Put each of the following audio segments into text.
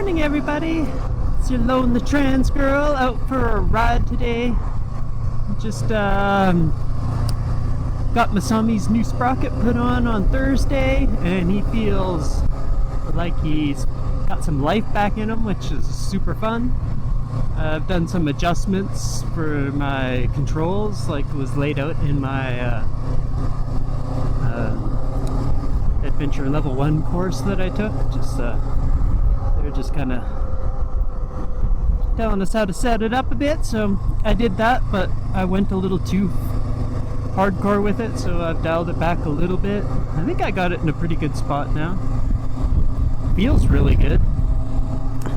morning, everybody. It's your Lone the Trans Girl out for a ride today. Just got Masami's new sprocket put on Thursday, and he feels like he's got some life back in him, which is super fun. I've done some adjustments for my controls, like was laid out in my Adventure Level 1 course that I took. They're just kind of telling us how to set it up a bit, so I did that, but I went a little too hardcore with it, so I've dialed it back a little bit. I think I got it in a pretty good spot now. Feels really good.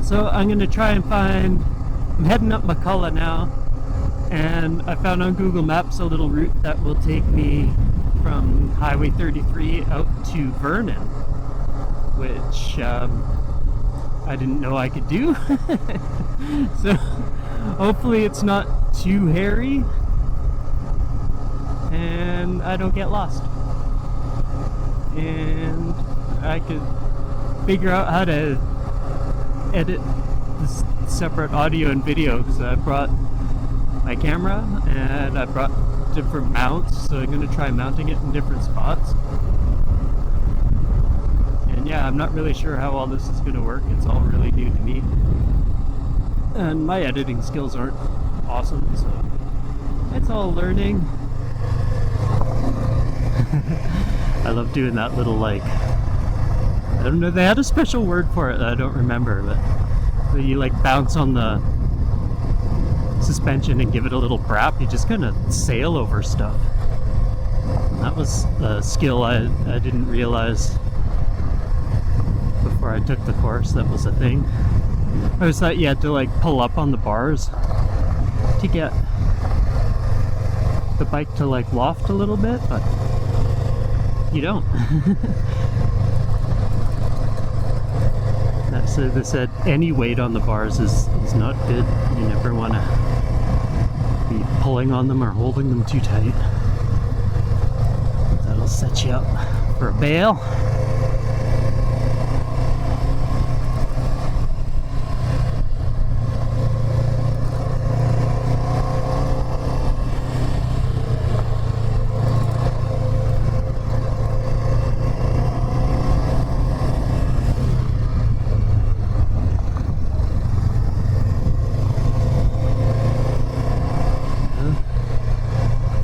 So I'm going to try and I'm heading up McCullough now, and I found on Google Maps a little route that will take me from Highway 33 out to Vernon, which I didn't know I could do. So hopefully it's not too hairy and I don't get lost, and I could figure out how to edit this separate audio and video, because I brought my camera and I brought different mounts, so I'm going to try mounting it in different spots. And yeah, I'm not really sure how all this is going to work. It's all really new to me, and my editing skills aren't awesome, so it's all learning. I love doing that little, like, I don't know, they had a special word for it that I don't remember, but you like bounce on the suspension and give it a little brap. You just kind of sail over stuff. And that was a skill I didn't realize before I took the course that was a thing. I always thought you had to like pull up on the bars to get the bike to like loft a little bit, but you don't. So they said any weight on the bars is not good. You never want to be pulling on them or holding them too tight. That'll set you up for a bail.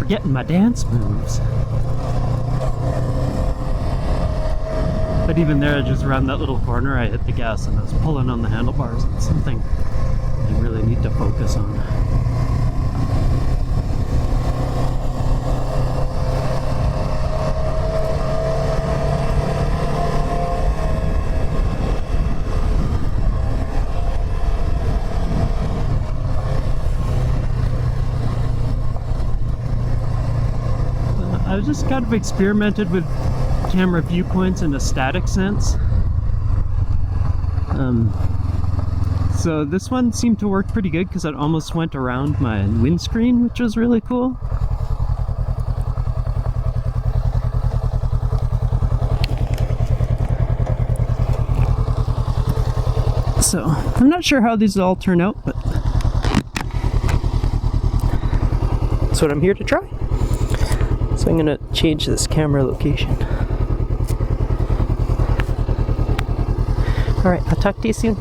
Getting my dance moves. But even there, just around that little corner, I hit the gas and I was pulling on the handlebars. It's something I really need to focus on. I just kind of experimented with camera viewpoints in a static sense. So this one seemed to work pretty good because it almost went around my windscreen, which was really cool. So I'm not sure how these all turn out, but that's what I'm here to try. So I'm going to change this camera location. Alright, I'll talk to you soon.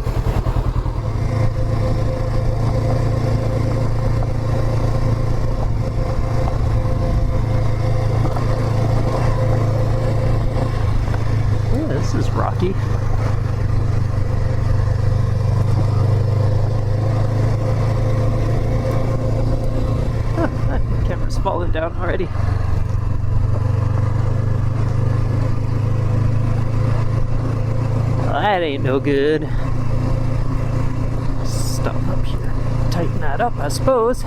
Yeah, this is rocky. The camera's falling down already. That ain't no good. Stop up here. Tighten that up, I suppose.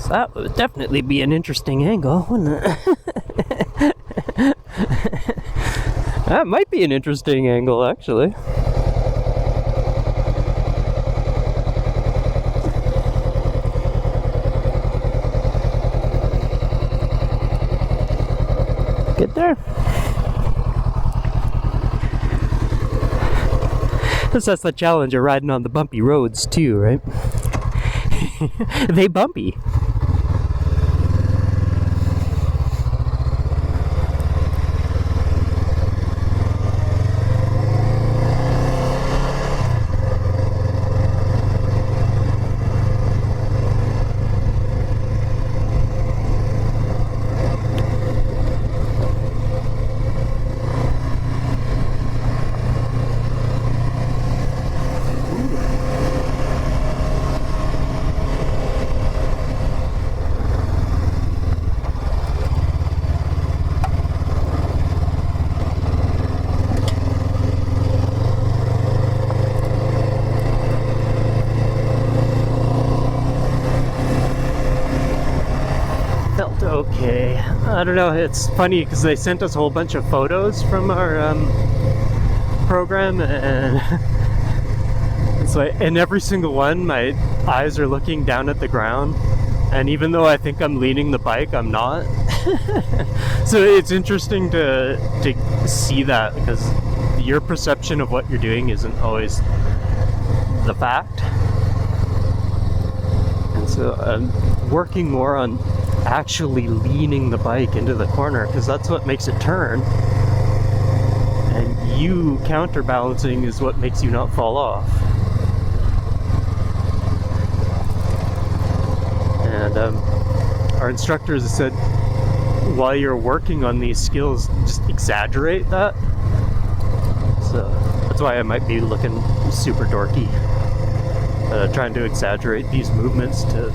That would definitely be an interesting angle, wouldn't it? That might be an interesting angle, actually. Good there. That's the challenge of riding on the bumpy roads too, right? They bumpy. Okay, I don't know, it's funny because they sent us a whole bunch of photos from our program, and it's like in every single one my eyes are looking down at the ground, and even though I think I'm leaning the bike, I'm not. So it's interesting to see that, because your perception of what you're doing isn't always the fact. And so I'm working more on actually leaning the bike into the corner, because that's what makes it turn, and you counterbalancing is what makes you not fall off. And our instructors said while you're working on these skills, just exaggerate that. So that's why I might be looking super dorky, trying to exaggerate these movements to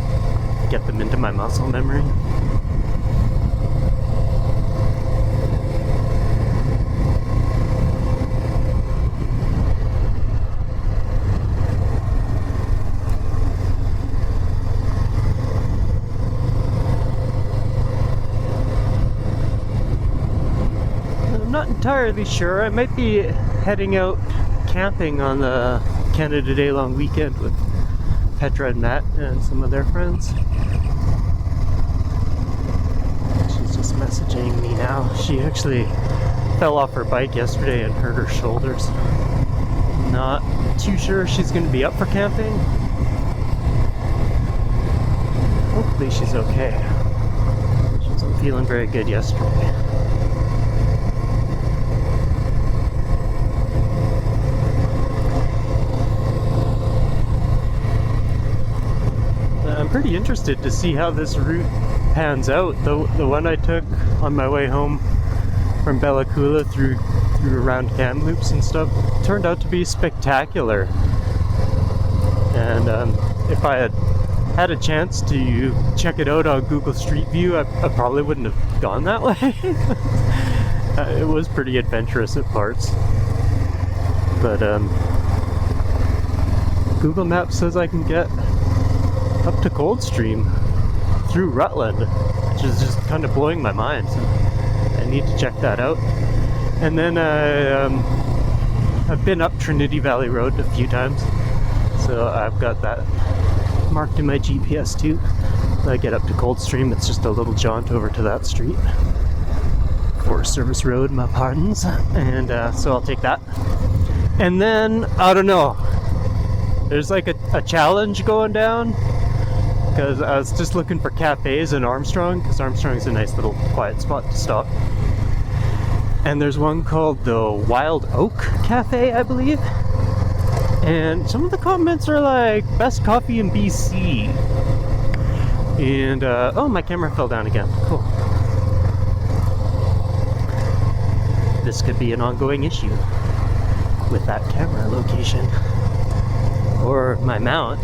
get them into my muscle memory. I'm not entirely sure. I might be heading out camping on the Canada Day long weekend with Petra and Matt and some of their friends. She's just messaging me now. She actually fell off her bike yesterday and hurt her shoulders. Not too sure she's going to be up for camping. Hopefully she's okay. She wasn't feeling very good yesterday. I'm pretty interested to see how this route pans out. The one I took on my way home from Bella Coola through around Kamloops and stuff turned out to be spectacular. And if I had a chance to check it out on Google Street View, I probably wouldn't have gone that way. It was pretty adventurous at parts. But Google Maps says I can get up to Coldstream through Rutland, which is just kind of blowing my mind. So I need to check that out. And then I've been up Trinity Valley Road a few times, so I've got that marked in my GPS too. When I get up to Coldstream, it's just a little jaunt over to that street. Forest Service Road, my pardons. And so I'll take that. And then, I don't know, there's like a challenge going down, because I was just looking for cafes in Armstrong, because Armstrong's a nice little quiet spot to stop. And there's one called the Wild Oak Cafe, I believe. And some of the comments are like, best coffee in BC. And, oh, my camera fell down again. Cool. This could be an ongoing issue with that camera location. Or my mount.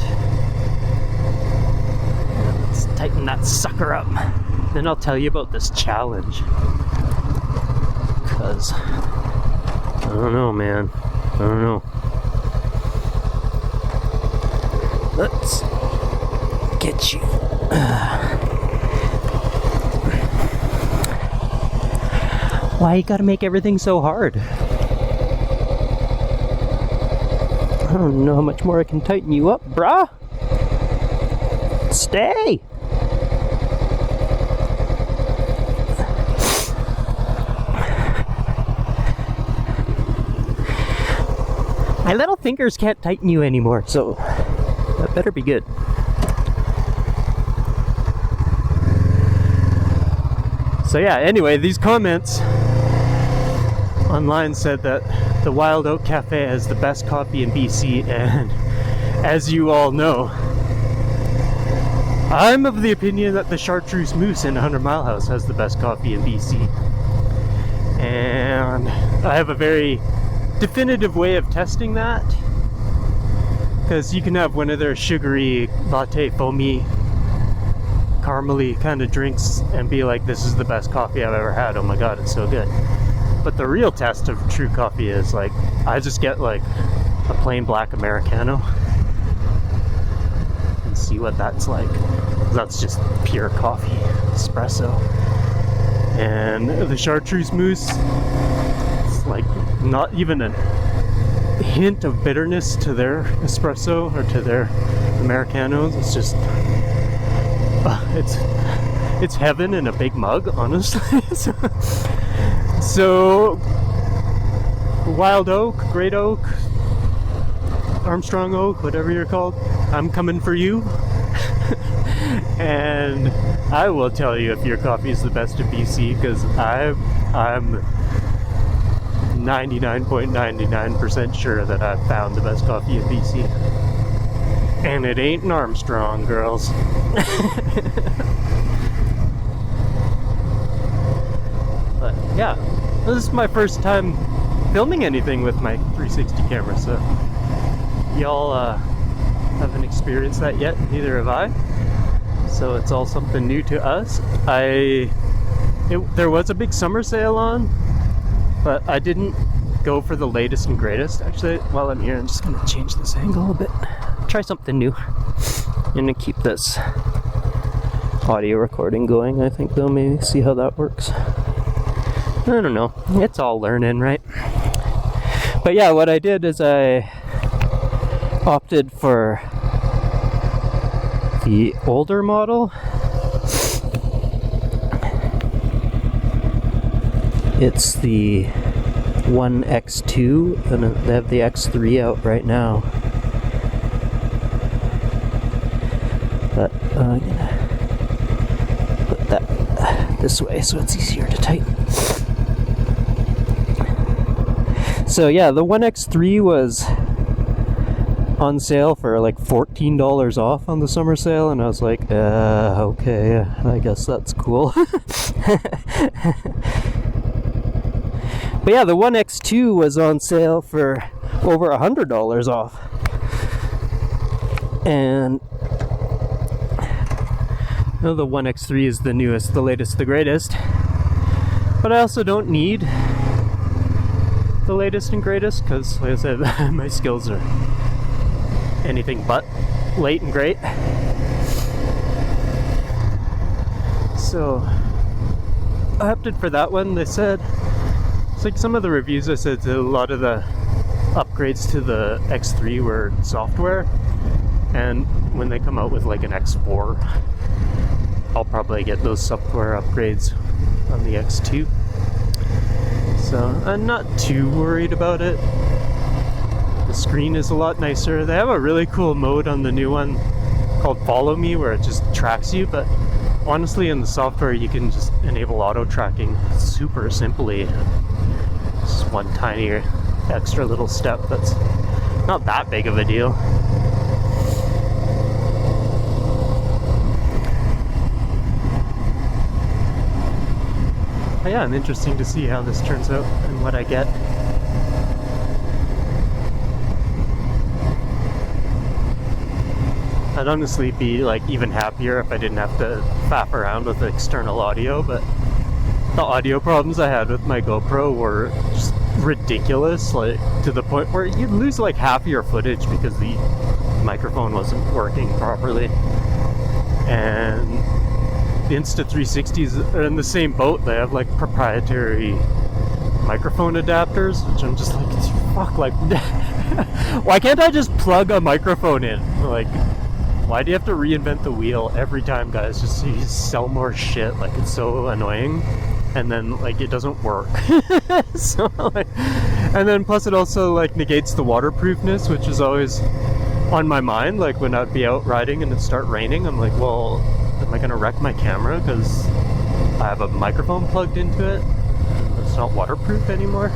Let's tighten that sucker up. Then I'll tell you about this challenge. Because I don't know, man. I don't know. Let's get you. Why you gotta make everything so hard? I don't know how much more I can tighten you up, brah. Stay. My little fingers can't tighten you anymore, so that better be good. So yeah, anyway, these comments online said that the Wild Oak Cafe has the best coffee in BC, and as you all know, I'm of the opinion that the Chartreuse Moose in 100 Mile House has the best coffee in BC. And I have a very definitive way of testing that, because you can have one of their sugary, latte, foamy, caramely kind of drinks and be like, this is the best coffee I've ever had, oh my god, it's so good. But the real test of true coffee is like, I just get like a plain black Americano and see what that's like. That's just pure coffee, espresso. And the Chartreuse Moose, it's like not even a hint of bitterness to their espresso or to their Americanos. It's just it's heaven in a big mug, honestly. So Wild Oak, Great Oak, Armstrong Oak, whatever you're called, I'm coming for you. And I will tell you if your coffee is the best in BC, because I'm 99.99% sure that I've found the best coffee in BC. And it ain't an Armstrong, girls. But yeah, this is my first time filming anything with my 360 camera, so y'all haven't experienced that yet, neither have I. So it's all something new to us. There was a big summer sale on, but I didn't go for the latest and greatest. Actually, while I'm here, I'm just gonna change this angle a bit. Try something new. I'm gonna keep this audio recording going, I think, though, maybe see how that works. I don't know. It's all learning, right? But yeah, what I did is I opted for the older model. It's the 1X2, and they have the X3 out right now. But I'm gonna put that this way so it's easier to tighten. So yeah, the 1X3 was on sale for like $14 off on the summer sale, and I was like, okay, I guess that's cool. But yeah, the 1X2 was on sale for over $100 off. And you know, the 1X3 is the newest, the latest, the greatest. But I also don't need the latest and greatest, because like I said, my skills are anything but late and great. So I opted for that one. They said, it's like some of the reviews I said, a lot of the upgrades to the X3 were software, and when they come out with like an X4, I'll probably get those software upgrades on the X2. So I'm not too worried about it. The screen is a lot nicer. They have a really cool mode on the new one called Follow Me, where it just tracks you, but honestly in the software you can just enable auto tracking super simply. Just one tiny extra little step that's not that big of a deal. But yeah, I'm interested to see how this turns out and what I get. I'd honestly be like even happier if I didn't have to faff around with external audio, but the audio problems I had with my GoPro were just ridiculous, like to the point where you'd lose like half your footage because the microphone wasn't working properly. And the Insta360s are in the same boat. They have like proprietary microphone adapters, which I'm just like, fuck, like why can't I just plug a microphone in? Like, why do you have to reinvent the wheel every time, guys? Just so you sell more shit. Like, it's so annoying. And then like it doesn't work. So like, And then plus it also like negates the waterproofness, which is always on my mind. Like when I'd be out riding and it'd start raining, I'm like, well, am I gonna wreck my camera because I have a microphone plugged into it? It's not waterproof anymore.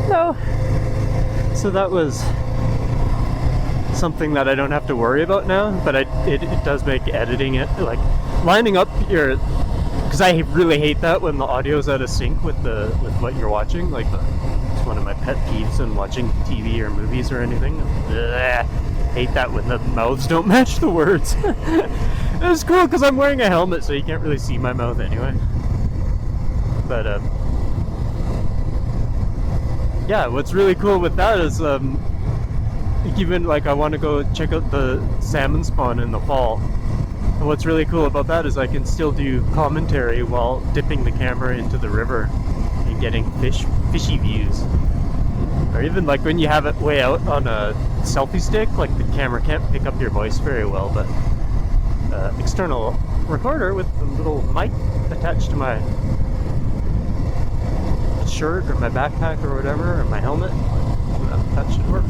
No. So that was something that I don't have to worry about now, but it does make editing it, like lining up your, because I really hate that when the audio's out of sync with what you're watching. Like it's one of my pet peeves in watching TV or movies or anything. Ugh, hate that when the mouths don't match the words. It's cool because I'm wearing a helmet, so you can't really see my mouth anyway. But yeah, what's really cool with that is even like I want to go check out the salmon spawn in the fall, and what's really cool about that is I can still do commentary while dipping the camera into the river and getting fishy views. Or even like when you have it way out on a selfie stick, like the camera can't pick up your voice very well, but external recorder with a little mic attached to my shirt or my backpack or whatever, or my helmet, that should work.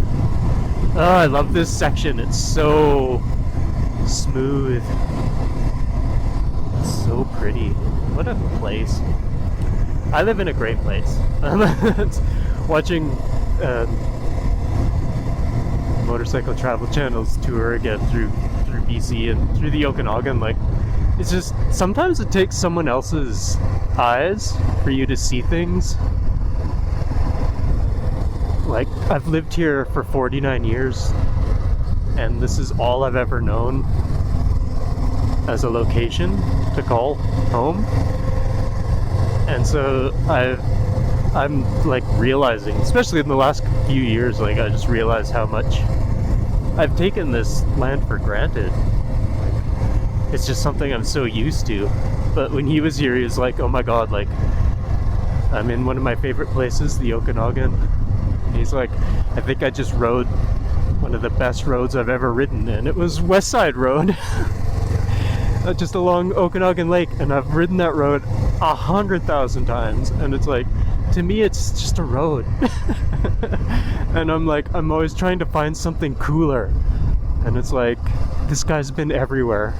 Oh, I love this section. It's so smooth. It's so pretty. What a place. I live in a great place. Watching Motorcycle Travel Channel's tour again through BC and through the Okanagan, like, it's just, sometimes it takes someone else's eyes for you to see things. Like, I've lived here for 49 years, and this is all I've ever known as a location to call home. And so I'm like realizing, especially in the last few years, like I just realized how much I've taken this land for granted. It's just something I'm so used to. But when he was here, he was like, oh my god, like, I'm in one of my favorite places, the Okanagan. And he's like, I think I just rode one of the best roads I've ever ridden, and it was West Side Road. Just along Okanagan Lake, and I've ridden that road 100,000 times, and it's like, to me it's just a road. And I'm like, I'm always trying to find something cooler, and it's like, this guy's been everywhere.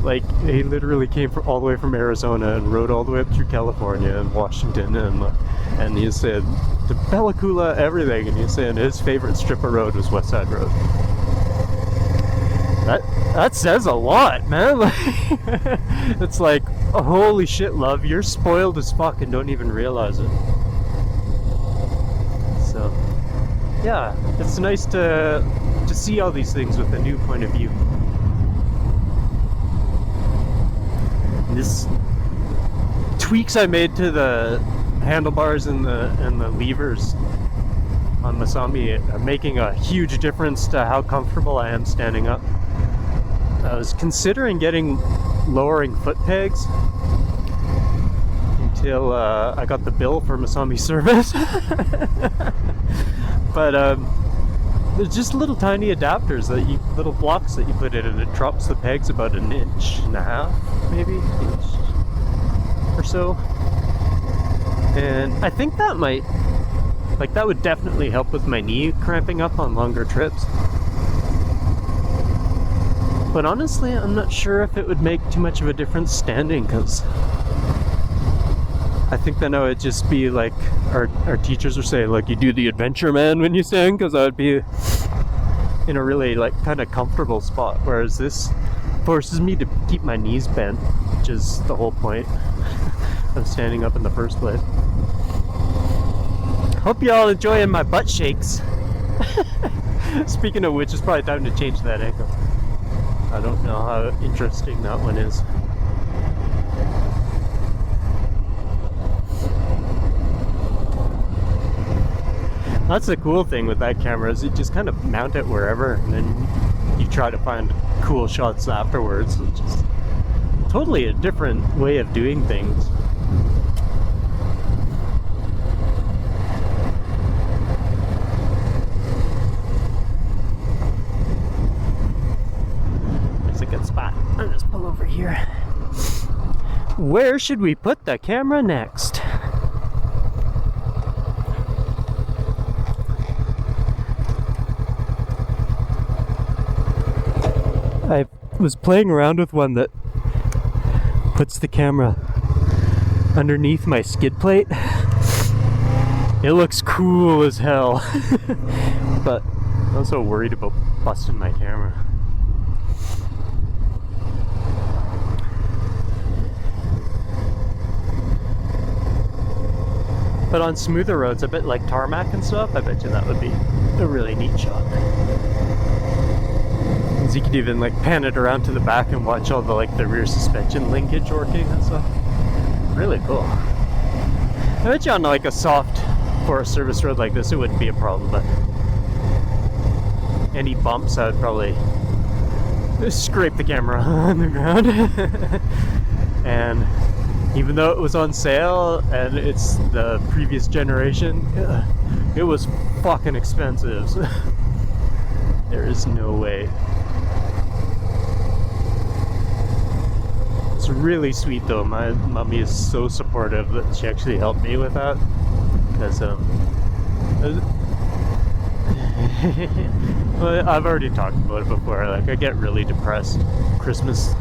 Like, he literally came all the way from Arizona and rode all the way up through California and Washington, and he said to Bella Coola, everything, and he's saying his favorite strip of road was West Side Road. That says a lot, man. It's like, oh, holy shit, love, you're spoiled as fuck and don't even realize it. So, yeah, it's nice to see all these things with a new point of view. And this tweaks I made to the handlebars and the levers on Masami are making a huge difference to how comfortable I am standing up. I was considering lowering foot pegs until I got the bill for Masami service. But there's just little tiny adapters little blocks that you put in, and it drops the pegs about 1.5 inches, maybe inch or so. And I think that that would definitely help with my knee cramping up on longer trips. But honestly, I'm not sure if it would make too much of a difference standing, because I think then I would just be like, our teachers are saying, like, you do the adventure man when you stand, because I would be in a really, like, kind of comfortable spot, whereas this forces me to keep my knees bent, which is the whole point of standing up in the first place. Hope you all enjoying my butt shakes. Speaking of which, it's probably time to change that angle. I don't know how interesting that one is. That's the cool thing with that camera, is you just kind of mount it wherever, and then you try to find cool shots afterwards. It's just totally a different way of doing things. There's a good spot. I'll just pull over here. Where should we put the camera next? I was playing around with one that puts the camera underneath my skid plate. It looks cool as hell. But I'm also worried about busting my camera. But on smoother roads, a bit like tarmac and stuff, I bet you that would be a really neat shot. Because you could even like pan it around to the back and watch all the rear suspension linkage working and stuff. Really cool. I bet you on like a soft Forest Service road like this, it wouldn't be a problem, but any bumps, I would probably scrape the camera on the ground. And even though it was on sale and it's the previous generation, it was fucking expensive. There is no way. It's really sweet though. My mommy is so supportive that she actually helped me with that. Because well, I've already talked about it before. Like, I get really depressed. Christmas,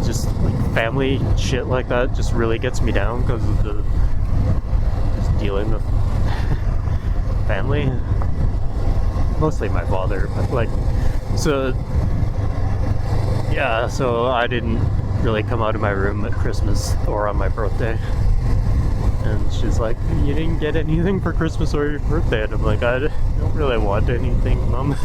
just like family shit like that, just really gets me down because of the just dealing with family. Mostly my father, but like, so yeah. So I didn't really come out of my room at Christmas or on my birthday. And she's like, you didn't get anything for Christmas or your birthday? And I'm like, I don't really want anything, Mom.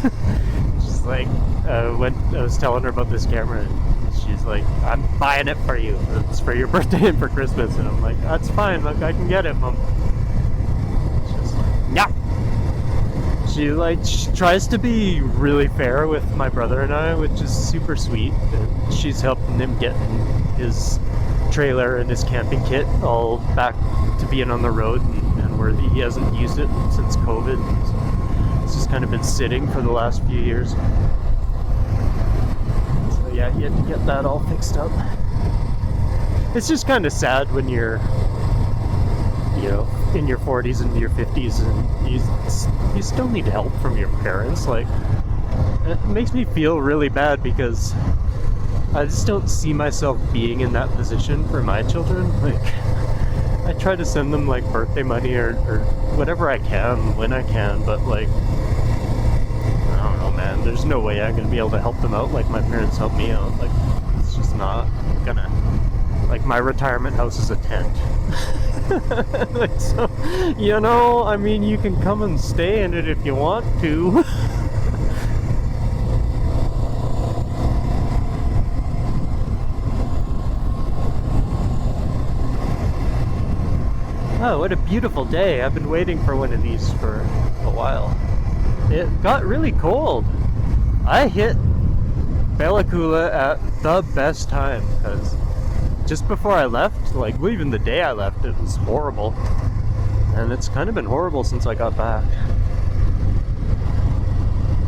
She's like, I was telling her about this camera, and she's like, I'm buying it for you. It's for your birthday and for Christmas. And I'm like, that's fine, look, I can get it, Mom. She's like, yeah. She tries to be really fair with my brother and I, which is super sweet. And she's helping him get his trailer and his camping kit all back to being on the road and where he hasn't used it since COVID. It's just kind of been sitting for the last few years. So yeah, you had to get that all fixed up. It's just kind of sad when you're, you know, in your 40s and your 50s and you still need help from your parents. Like, it makes me feel really bad because I just don't see myself being in that position for my children. Like, I try to send them like birthday money or whatever I can when I can, but like, I don't know, man, there's no way I'm gonna be able to help them out like my parents helped me out. Like, it's just not gonna. Like, my retirement house is a tent. Like, so, you know, I mean, you can come and stay in it if you want to. Oh, what a beautiful day. I've been waiting for one of these for a while. It got really cold. I hit Bella Coola at the best time because just before I left, like even the day I left, it was horrible. And it's kind of been horrible since I got back.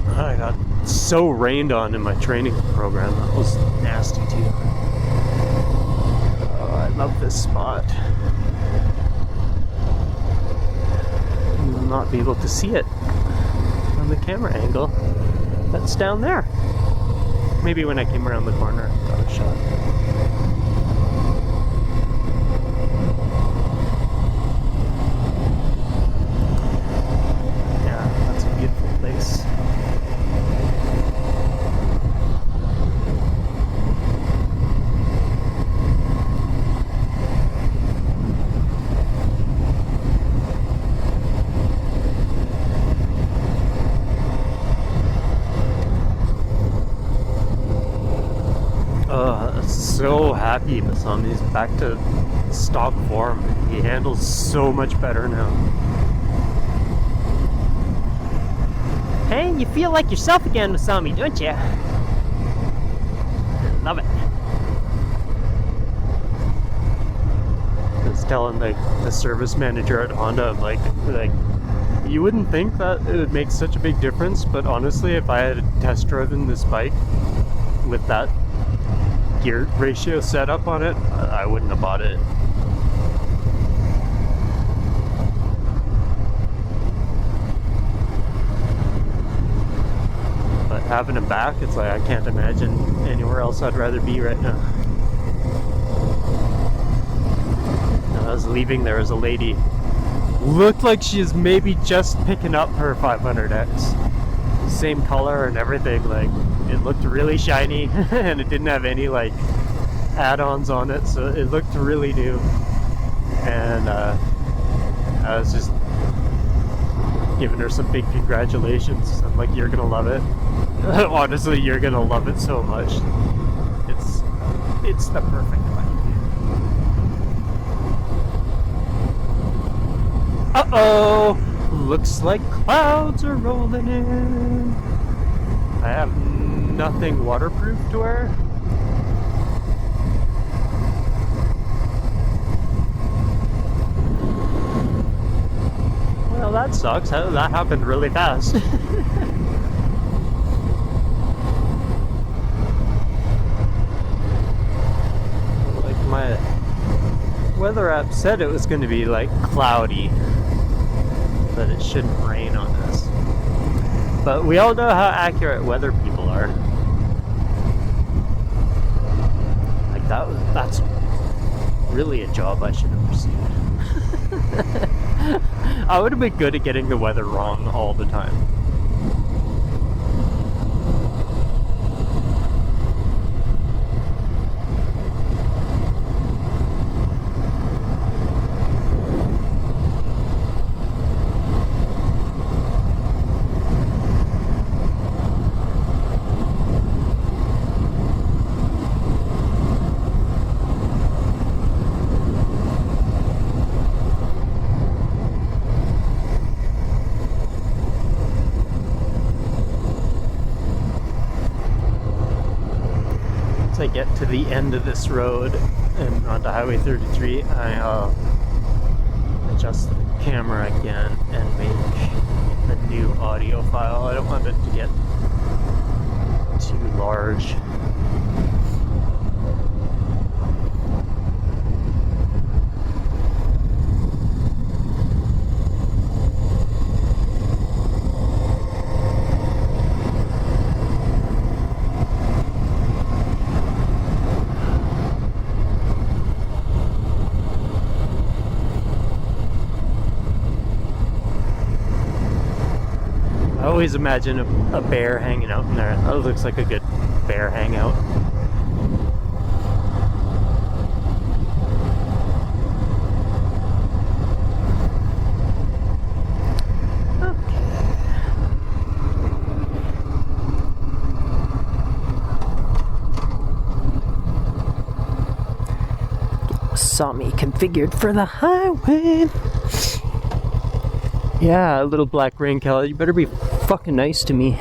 I got so rained on in my training program. That was nasty too. Oh, I love this spot. Not be able to see it on the camera angle that's down there. Maybe when I came around the corner, I got a shot. Yeah, that's a beautiful place. So happy Masami's back to stock form. He handles so much better now. Hey, you feel like yourself again, Masami, don't you? Love it. I was telling the service manager at Honda, like you wouldn't think that it would make such a big difference, but honestly, if I had test driven this bike with that gear ratio set up on it, I wouldn't have bought it. But having him back, it's like I can't imagine anywhere else I'd rather be right now. When I was leaving, there was a lady, looked like she is maybe just picking up her 500X. Same color and everything, like it looked really shiny and it didn't have any like add-ons on it, so it looked really new. And I was just giving her some big congratulations. I'm like, you're gonna love it. Honestly, you're gonna love it so much. It's the perfect bike. Uh-oh! Looks like clouds are rolling in. I have nothing waterproof to wear. Well, that sucks. That happened really fast. Like my weather app said it was going to be like cloudy, but it shouldn't rain on us. But we all know how accurate weather people are. Like that's really a job I should have pursued. I would have been good at getting the weather wrong all the time. I get to the end of this road and onto Highway 33, I adjust the camera again and make a new audio file. I don't want it to get too large. I always imagine a bear hanging out in there. That looks like a good bear hangout. Saw me configured for the highway. Yeah, little black rain, Kelly. You better be fucking nice to me.